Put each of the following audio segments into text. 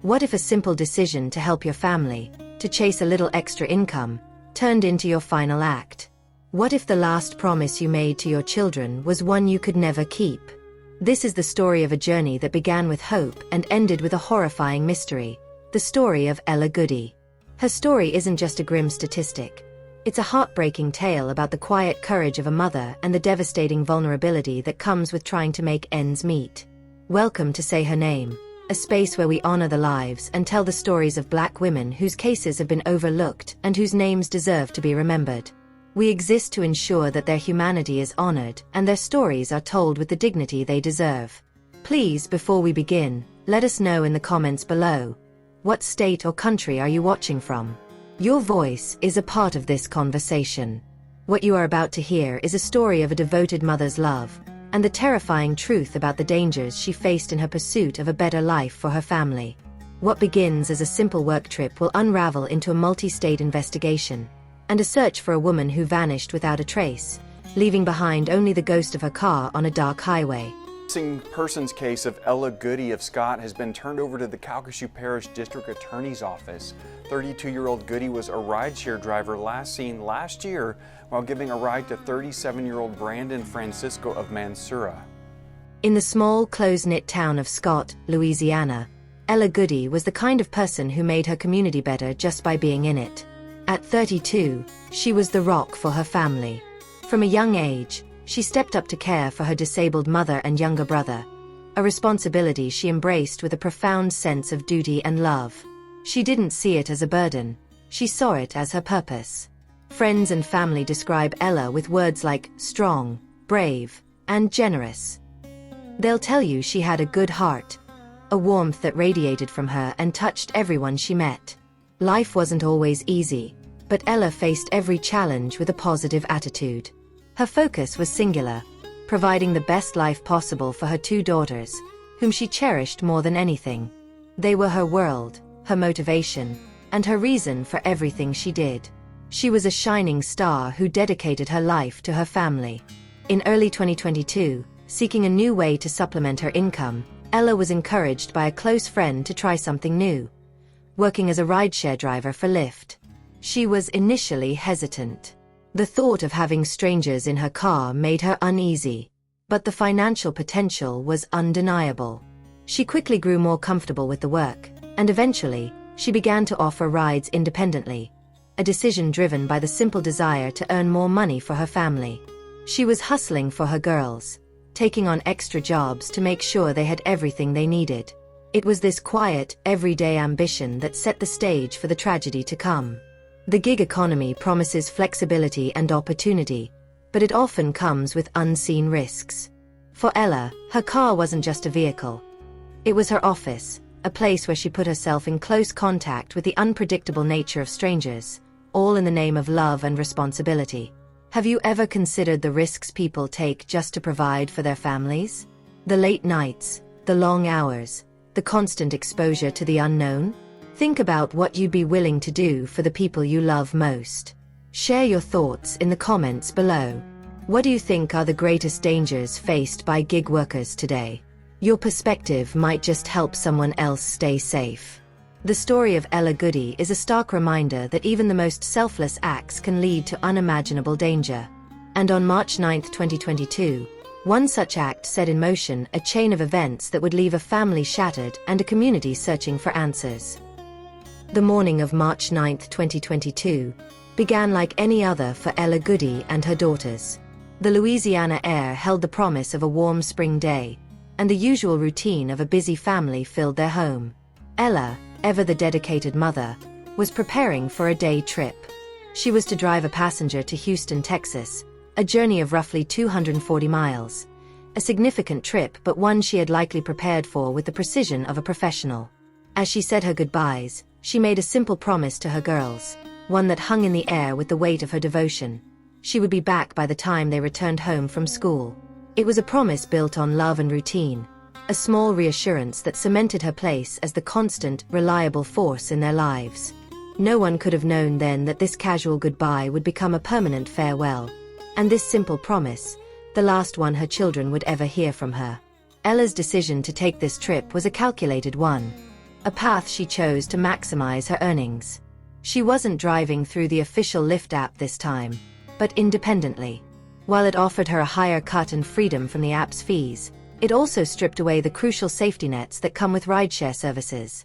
What if a simple decision to help your family, to chase a little extra income, turned into your final act? What if the last promise you made to your children was one you could never keep? This is the story of a journey that began with hope and ended with a horrifying mystery, the story of Ella Goodie. Her story isn't just a grim statistic. It's a heartbreaking tale about the quiet courage of a mother and the devastating vulnerability that comes with trying to make ends meet. Welcome to Say Her Name, a space where we honor the lives and tell the stories of Black women whose cases have been overlooked and whose names deserve to be remembered. We exist to ensure that their humanity is honored and their stories are told with the dignity they deserve. Please, before we begin, let us know in the comments below. What state or country are you watching from? Your voice is a part of this conversation. What you are about to hear is a story of a devoted mother's love, and the terrifying truth about the dangers she faced in her pursuit of a better life for her family. What begins as a simple work trip will unravel into a multi-state investigation, and a search for a woman who vanished without a trace, leaving behind only the ghost of her car on a dark highway. The missing persons case of Ella Goodie of Scott has been turned over to the Calcasieu Parish District Attorney's Office. 32-year-old Goodie was a rideshare driver last seen last year while giving a ride to 37-year-old Brandon Francisco of Mansura. In the small, close-knit town of Scott, Louisiana, Ella Goodie was the kind of person who made her community better just by being in it. At 32, she was the rock for her family. From a young age, she stepped up to care for her disabled mother and younger brother, a responsibility she embraced with a profound sense of duty and love. She didn't see it as a burden, she saw it as her purpose. Friends and family describe Ella with words like strong, brave, and generous. They'll tell you she had a good heart, a warmth that radiated from her and touched everyone she met. Life wasn't always easy, but Ella faced every challenge with a positive attitude. Her focus was singular, providing the best life possible for her two daughters, whom she cherished more than anything. They were her world, her motivation, and her reason for everything she did. She was a shining star who dedicated her life to her family. In early 2022, seeking a new way to supplement her income, Ella was encouraged by a close friend to try something new, working as a rideshare driver for Lyft. She was initially hesitant. The thought of having strangers in her car made her uneasy, but the financial potential was undeniable. She quickly grew more comfortable with the work, and eventually, she began to offer rides independently, a decision driven by the simple desire to earn more money for her family. She was hustling for her girls, taking on extra jobs to make sure they had everything they needed. It was this quiet, everyday ambition that set the stage for the tragedy to come. The gig economy promises flexibility and opportunity, but it often comes with unseen risks. For Ella, her car wasn't just a vehicle. It was her office, a place where she put herself in close contact with the unpredictable nature of strangers, all in the name of love and responsibility. Have you ever considered the risks people take just to provide for their families? The late nights, the long hours, the constant exposure to the unknown? Think about what you'd be willing to do for the people you love most. Share your thoughts in the comments below. What do you think are the greatest dangers faced by gig workers today? Your perspective might just help someone else stay safe. The story of Ella Goodie is a stark reminder that even the most selfless acts can lead to unimaginable danger. And on March 9, 2022, one such act set in motion a chain of events that would leave a family shattered and a community searching for answers. The morning of March 9, 2022, began like any other for Ella Goodie and her daughters. The Louisiana air held the promise of a warm spring day, and the usual routine of a busy family filled their home. Ella, ever the dedicated mother, was preparing for a day trip. She was to drive a passenger to Houston, Texas, a journey of roughly 240 miles. A significant trip, but one she had likely prepared for with the precision of a professional. As she said her goodbyes, she made a simple promise to her girls, one that hung in the air with the weight of her devotion. She would be back by the time they returned home from school. It was a promise built on love and routine, a small reassurance that cemented her place as the constant, reliable force in their lives. No one could have known then that this casual goodbye would become a permanent farewell. And this simple promise, the last one her children would ever hear from her. Ella's decision to take this trip was a calculated one. a path she chose to maximize her earnings. She wasn't driving through the official Lyft app this time, but independently. While it offered her a higher cut and freedom from the app's fees, it also stripped away the crucial safety nets that come with rideshare services.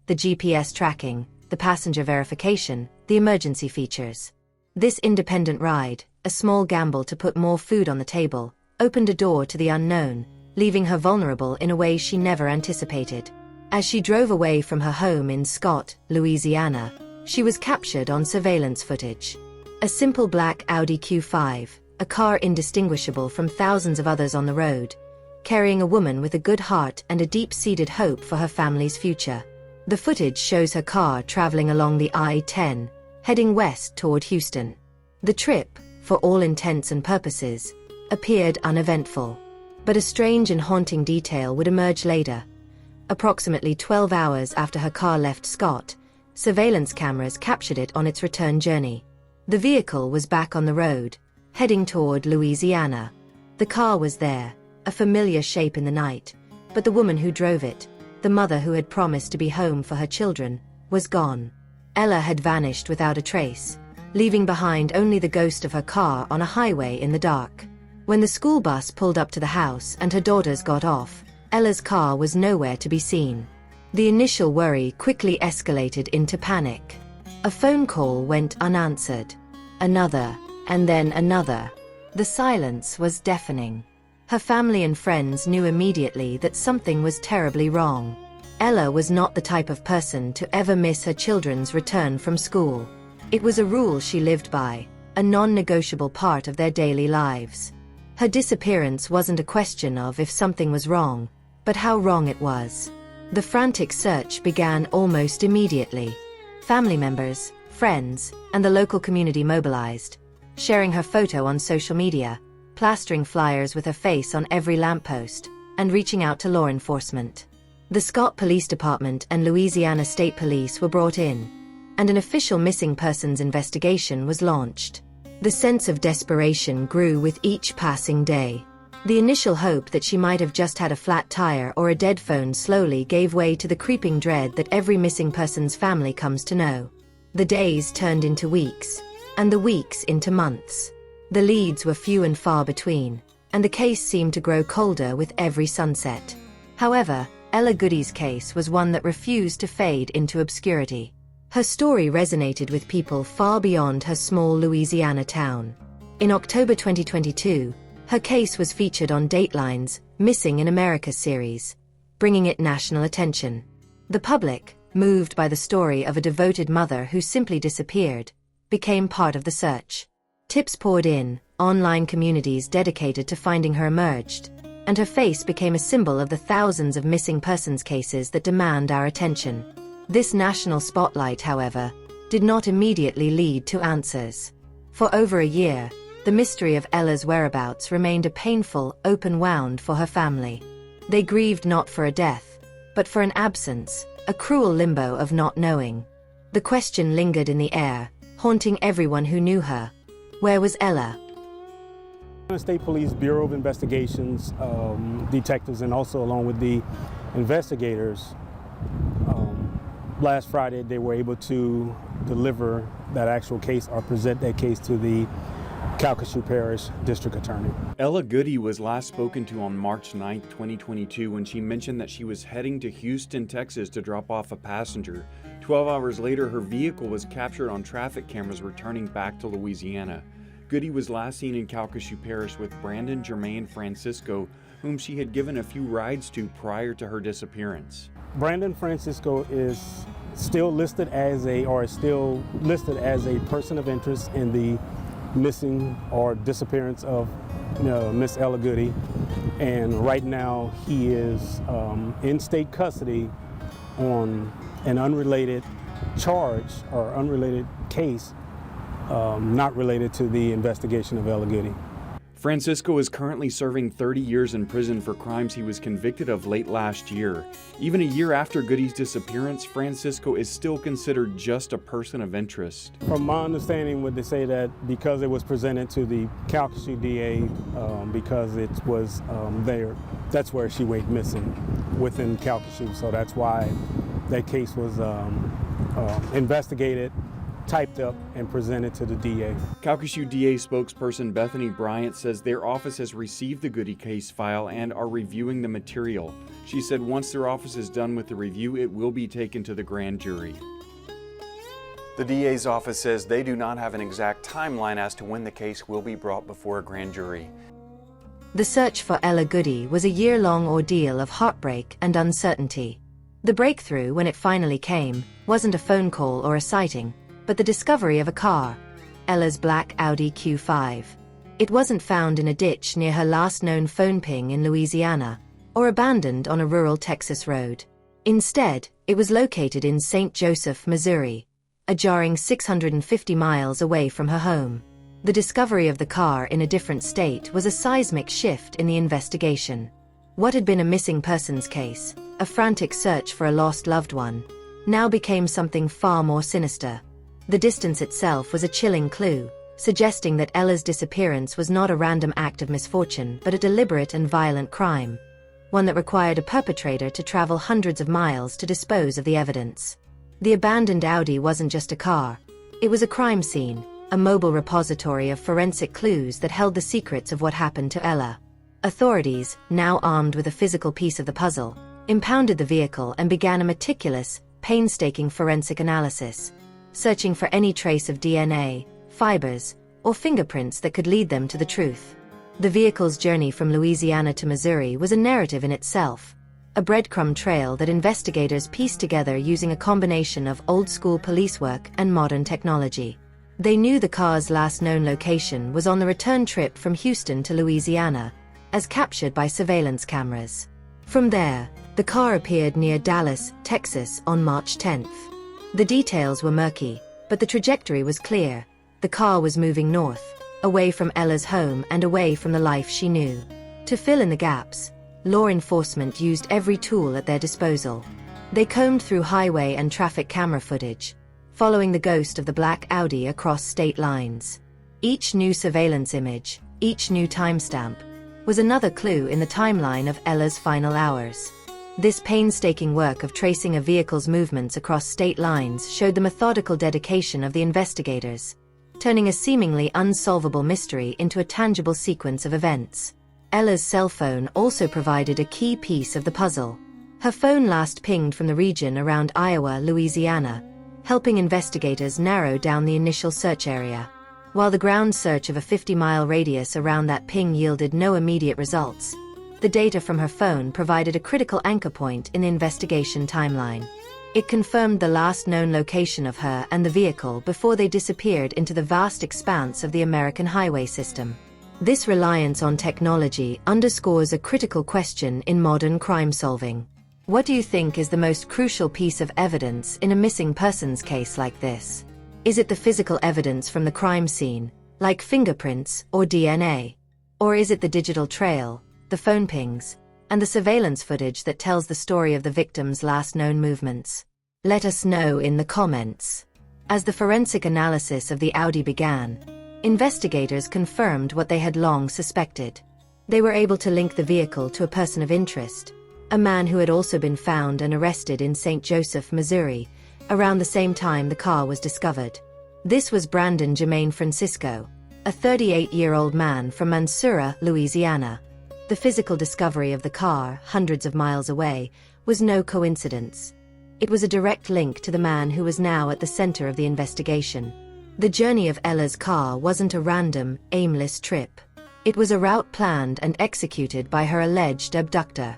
The GPS tracking, the passenger verification, the emergency features. This independent ride, a small gamble to put more food on the table, opened a door to the unknown, leaving her vulnerable in a way she never anticipated. As she drove away from her home in Scott, Louisiana, she was captured on surveillance footage. A simple black Audi Q5, a car indistinguishable from thousands of others on the road, carrying a woman with a good heart and a deep-seated hope for her family's future. The footage shows her car traveling along the I-10, heading west toward Houston. The trip, for all intents and purposes, appeared uneventful. But a strange and haunting detail would emerge later. Approximately 12 hours after her car left Scott, surveillance cameras captured it on its return journey. The vehicle was back on the road, heading toward Louisiana. The car was there, a familiar shape in the night, but the woman who drove it, the mother who had promised to be home for her children, was gone. Ella had vanished without a trace, leaving behind only the ghost of her car on a highway in the dark. When the school bus pulled up to the house and her daughters got off, Ella's car was nowhere to be seen. The initial worry quickly escalated into panic. A phone call went unanswered. Another, and then another. The silence was deafening. Her family and friends knew immediately that something was terribly wrong. Ella was not the type of person to ever miss her children's return from school. It was a rule she lived by, a non-negotiable part of their daily lives. Her disappearance wasn't a question of if something was wrong, but how wrong it was. The frantic search began almost immediately. Family members, friends, and the local community mobilized, sharing her photo on social media, plastering flyers with her face on every lamppost, and reaching out to law enforcement. The Scott Police Department and Louisiana State Police were brought in, and an official missing persons investigation was launched. The sense of desperation grew with each passing day. The initial hope that she might have just had a flat tire or a dead phone slowly gave way to the creeping dread that every missing person's family comes to know. The days turned into weeks, and the weeks into months. The leads were few and far between, and the case seemed to grow colder with every sunset. However, Ella Goodie's case was one that refused to fade into obscurity. Her story resonated with people far beyond her small Louisiana town. In October 2022, her case was featured on Dateline's Missing in America series, bringing it national attention. The public, moved by the story of a devoted mother who simply disappeared, became part of the search. Tips poured in, online communities dedicated to finding her emerged, and her face became a symbol of the thousands of missing persons cases that demand our attention. This national spotlight, however, did not immediately lead to answers. For over a year, the mystery of Ella's whereabouts remained a painful, open wound for her family. They grieved not for a death, but for an absence, a cruel limbo of not knowing. The question lingered in the air, haunting everyone who knew her. Where was Ella? The State Police Bureau of Investigations, detectives, and also along with the investigators, last Friday they were able to deliver that actual case or present that case to the Calcasieu Parish District Attorney. Ella Goodie was last spoken to on March 9, 2022, when she mentioned that she was heading to Houston, Texas to drop off a passenger. 12 hours later, her vehicle was captured on traffic cameras returning back to Louisiana. Goodie was last seen in Calcasieu Parish with Brandon Jermaine Francisco, whom she had given a few rides to prior to her disappearance. Brandon Francisco is still listed as a person of interest in the missing or disappearance of Miss Ella Goodie, and right now he is in state custody on an unrelated charge or unrelated case, not related to the investigation of Ella Goodie. Francisco is currently serving 30 years in prison for crimes he was convicted of late last year. Even a year after Goodie's disappearance, Francisco is still considered just a person of interest. From my understanding, would they say that because it was presented to the Calcasieu DA, because it was there, that's where she went missing, within Calcasieu. So that's why that case was investigated, typed up, and presented to the DA. Calcasieu DA spokesperson Bethany Bryant says their office has received the Goodie case file and are reviewing the material. She said once their office is done with the review, it will be taken to the grand jury. The DA's office says they do not have an exact timeline as to when the case will be brought before a grand jury. The search for Ella Goodie was a year-long ordeal of heartbreak and uncertainty. The breakthrough, when it finally came, wasn't a phone call or a sighting, but the discovery of a car, Ella's black Audi Q5. It wasn't found in a ditch near her last known phone ping in Louisiana, or abandoned on a rural Texas road. Instead, it was located in St. Joseph, Missouri, a jarring 650 miles away from her home. The discovery of the car in a different state was a seismic shift in the investigation. What had been a missing persons case, a frantic search for a lost loved one, now became something far more sinister. The distance itself was a chilling clue, suggesting that Ella's disappearance was not a random act of misfortune but a deliberate and violent crime, one that required a perpetrator to travel hundreds of miles to dispose of the evidence. The abandoned Audi wasn't just a car. It was a crime scene, a mobile repository of forensic clues that held the secrets of what happened to Ella. Authorities, now armed with a physical piece of the puzzle, impounded the vehicle and began a meticulous, painstaking forensic analysis, searching for any trace of DNA, fibers, or fingerprints that could lead them to the truth. The vehicle's journey from Louisiana to Missouri was a narrative in itself, a breadcrumb trail that investigators pieced together using a combination of old-school police work and modern technology. They knew the car's last known location was on the return trip from Houston to Louisiana, as captured by surveillance cameras. From there, the car appeared near Dallas, Texas on March 10th. The details were murky, but the trajectory was clear. The car was moving north, away from Ella's home and away from the life she knew. To fill in the gaps, law enforcement used every tool at their disposal. They combed through highway and traffic camera footage, following the ghost of the black Audi across state lines. Each new surveillance image, each new timestamp, was another clue in the timeline of Ella's final hours. This painstaking work of tracing a vehicle's movements across state lines showed the methodical dedication of the investigators, turning a seemingly unsolvable mystery into a tangible sequence of events. Ella's cell phone also provided a key piece of the puzzle. Her phone last pinged from the region around Iowa, Louisiana, helping investigators narrow down the initial search area. While the ground search of a 50-mile radius around that ping yielded no immediate results, the data from her phone provided a critical anchor point in the investigation timeline. It confirmed the last known location of her and the vehicle before they disappeared into the vast expanse of the American highway system. This reliance on technology underscores a critical question in modern crime solving. What do you think is the most crucial piece of evidence in a missing persons case like this? Is it the physical evidence from the crime scene, like fingerprints or DNA? Or is it the digital trail, the phone pings, and the surveillance footage that tells the story of the victim's last known movements? Let us know in the comments. As the forensic analysis of the Audi began, investigators confirmed what they had long suspected. They were able to link the vehicle to a person of interest, a man who had also been found and arrested in St. Joseph, Missouri, around the same time the car was discovered. This was Brandon Jermaine Francisco, a 38-year-old man from Mansoura, Louisiana. The physical discovery of the car, hundreds of miles away, was no coincidence. It was a direct link to the man who was now at the center of the investigation. The journey of Ella's car wasn't a random, aimless trip. It was a route planned and executed by her alleged abductor.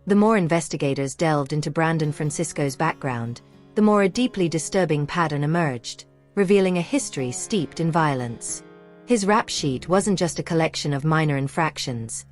The more investigators delved into Brandon Francisco's background, the more a deeply disturbing pattern emerged, revealing a history steeped in violence. His rap sheet wasn't just a collection of minor infractions.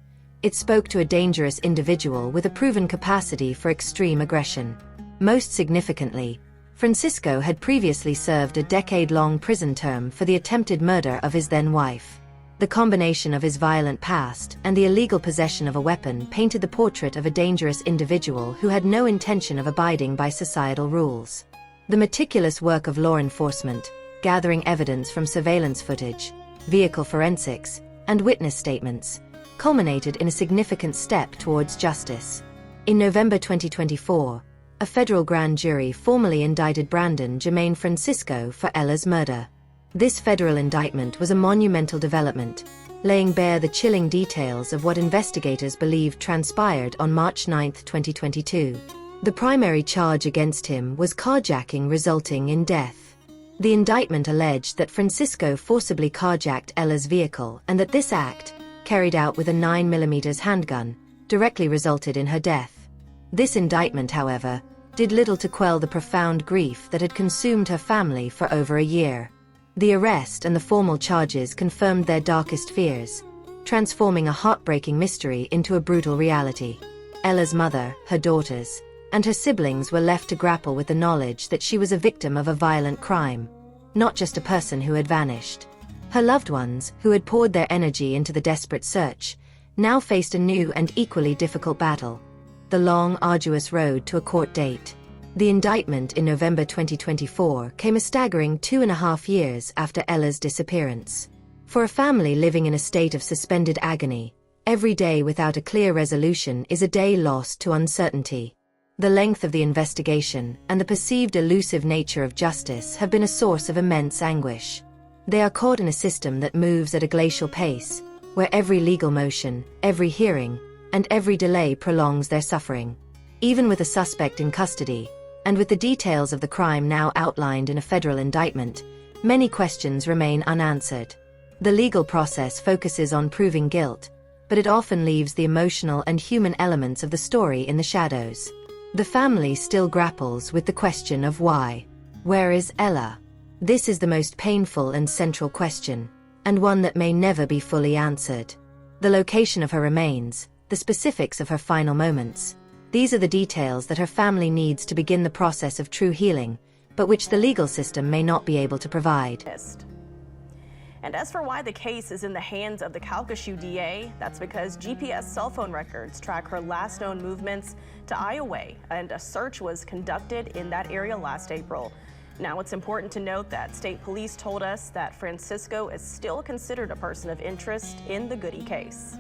It spoke to a dangerous individual with a proven capacity for extreme aggression. Most significantly, Francisco had previously served a decade-long prison term for the attempted murder of his then-wife. The combination of his violent past and the illegal possession of a weapon painted the portrait of a dangerous individual who had no intention of abiding by societal rules. The meticulous work of law enforcement, gathering evidence from surveillance footage, vehicle forensics, and witness statements, culminated in a significant step towards justice. In November 2024, A federal grand jury formally indicted Brandon Jermaine Francisco for Ella's murder. This federal indictment was a monumental development, laying bare the chilling details of what investigators believed transpired on March 9, 2022. The primary charge against him was carjacking resulting in death. The indictment alleged that Francisco forcibly carjacked Ella's vehicle and that this act, carried out with a 9mm handgun, directly resulted in her death. This indictment, however, did little to quell the profound grief that had consumed her family for over a year. The arrest and the formal charges confirmed their darkest fears, transforming a heartbreaking mystery into a brutal reality. Ella's mother, her daughters, and her siblings were left to grapple with the knowledge that she was a victim of a violent crime, not just a person who had vanished. Her loved ones, who had poured their energy into the desperate search, now faced a new and equally difficult battle: the long, arduous road to a court date. The indictment in November 2024 came a staggering 2.5 years after Ella's disappearance. For a family living in a state of suspended agony, every day without a clear resolution is a day lost to uncertainty. The length of the investigation and the perceived elusive nature of justice have been a source of immense anguish. They are caught in a system that moves at a glacial pace, where every legal motion, every hearing, and every delay prolongs their suffering. Even with a suspect in custody, and with the details of the crime now outlined in a federal indictment, many questions remain unanswered. The legal process focuses on proving guilt, but it often leaves the emotional and human elements of the story in the shadows. The family still grapples with the question of why. Where is Ella? This is the most painful and central question, and one that may never be fully answered. The location of her remains, the specifics of her final moments, these are the details that her family needs to begin the process of true healing, but which the legal system may not be able to provide. And as for why the case is in the hands of the Calcasieu DA, that's because GPS cell phone records track her last known movements to Iowa, and a search was conducted in that area last April. Now, it's important to note that state police told us that Francisco is still considered a person of interest in the Goodie case.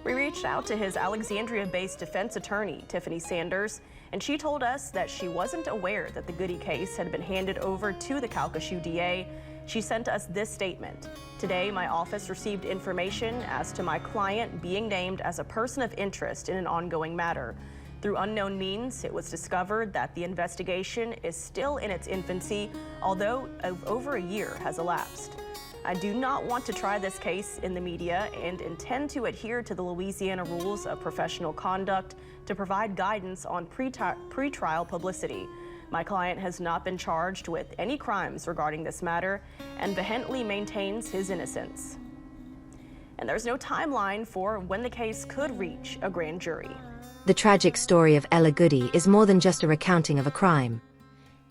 We reached out to his Alexandria-based defense attorney, Tiffany Sanders, and she told us that she wasn't aware that the Goodie case had been handed over to the Calcasieu DA. She sent us this statement: "Today, my office received information as to my client being named as a person of interest in an ongoing matter. Through unknown means, it was discovered that the investigation is still in its infancy, although over a year has elapsed. I do not want to try this case in the media and intend to adhere to the Louisiana rules of professional conduct to provide guidance on pre-trial publicity. My client has not been charged with any crimes regarding this matter and vehemently maintains his innocence." And there's no timeline for when the case could reach a grand jury. The tragic story of Ella Goodie is more than just a recounting of a crime.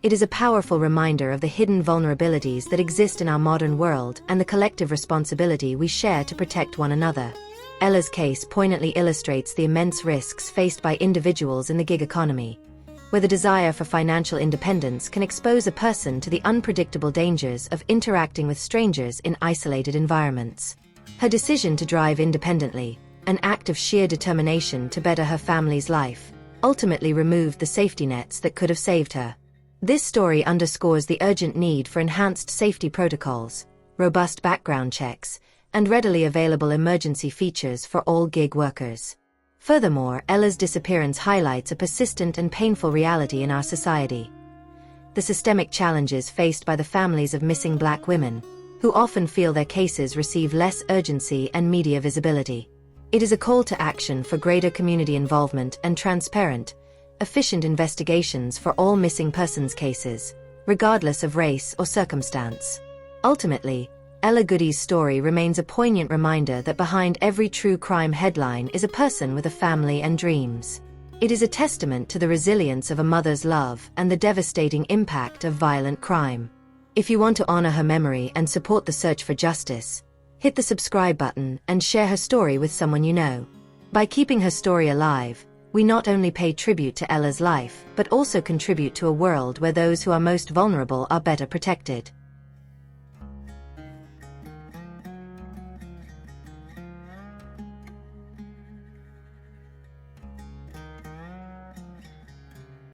It is a powerful reminder of the hidden vulnerabilities that exist in our modern world and the collective responsibility we share to protect one another. Ella's case poignantly illustrates the immense risks faced by individuals in the gig economy, where the desire for financial independence can expose a person to the unpredictable dangers of interacting with strangers in isolated environments. Her decision to drive independently, an act of sheer determination to better her family's life, ultimately removed the safety nets that could have saved her. This story underscores the urgent need for enhanced safety protocols, robust background checks, and readily available emergency features for all gig workers. Furthermore, Ella's disappearance highlights a persistent and painful reality in our society: the systemic challenges faced by the families of missing Black women, who often feel their cases receive less urgency and media visibility. It is a call to action for greater community involvement and transparent, efficient investigations for all missing persons cases, regardless of race or circumstance. Ultimately, Ella Goodie's story remains a poignant reminder that behind every true crime headline is a person with a family and dreams. It is a testament to the resilience of a mother's love and the devastating impact of violent crime. If you want to honor her memory and support the search for justice, hit the subscribe button and share her story with someone you know. By keeping her story alive, we not only pay tribute to Ella's life, but also contribute to a world where those who are most vulnerable are better protected.